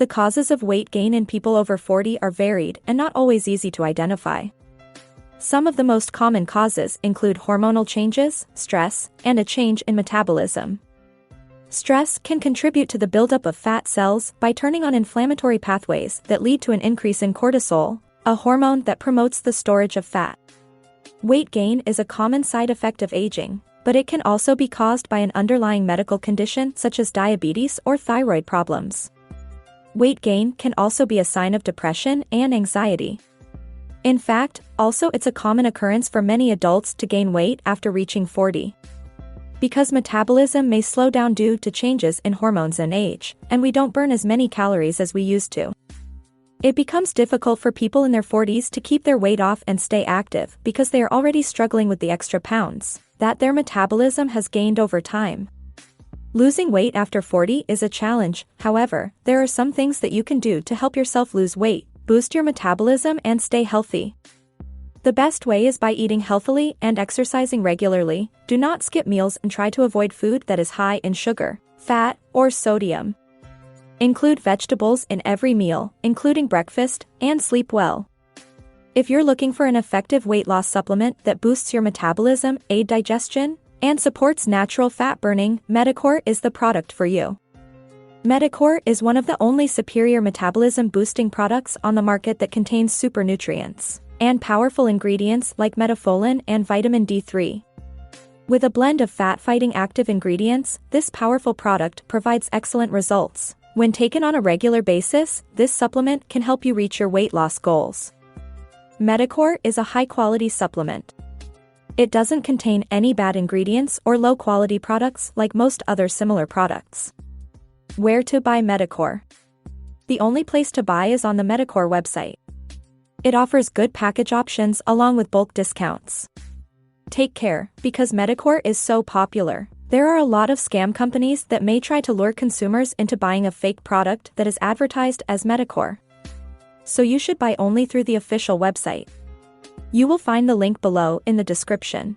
The causes of weight gain in people over 40 are varied and not always easy to identify. Some of the most common causes include hormonal changes, stress, and a change in metabolism. Stress can contribute to the buildup of fat cells by turning on inflammatory pathways that lead to an increase in cortisol, a hormone that promotes the storage of fat. Weight gain is a common side effect of aging, but it can also be caused by an underlying medical condition such as diabetes or thyroid problems. Weight gain can also be a sign of depression and anxiety. In fact, also it's a common occurrence for many adults to gain weight after reaching 40. Because metabolism may slow down due to changes in hormones and age, and we don't burn as many calories as we used to. It becomes difficult for people in their 40s to keep their weight off and stay active because they are already struggling with the extra pounds that their metabolism has gained over time. Losing weight after 40 is a challenge, however, there are some things that you can do to help yourself lose weight, boost your metabolism and stay healthy. The best way is by eating healthily and exercising regularly. Do not skip meals and try to avoid food that is high in sugar, fat, or sodium. Include vegetables in every meal, including breakfast, and sleep well. If you're looking for an effective weight loss supplement that boosts your metabolism, aids digestion, and supports natural fat burning, Metacore is the product for you. Metacore is one of the only superior metabolism-boosting products on the market that contains super nutrients and powerful ingredients like metafolin and vitamin D3. With a blend of fat-fighting active ingredients, this powerful product provides excellent results. When taken on a regular basis, this supplement can help you reach your weight loss goals. Metacore is a high-quality supplement. It doesn't contain any bad ingredients or low-quality products like most other similar products. Where to buy Metacore? The only place to buy is on the Metacore website. It offers good package options along with bulk discounts. Take care, because Metacore is so popular. There are a lot of scam companies that may try to lure consumers into buying a fake product that is advertised as Metacore. So you should buy only through the official website. You will find the link below in the description.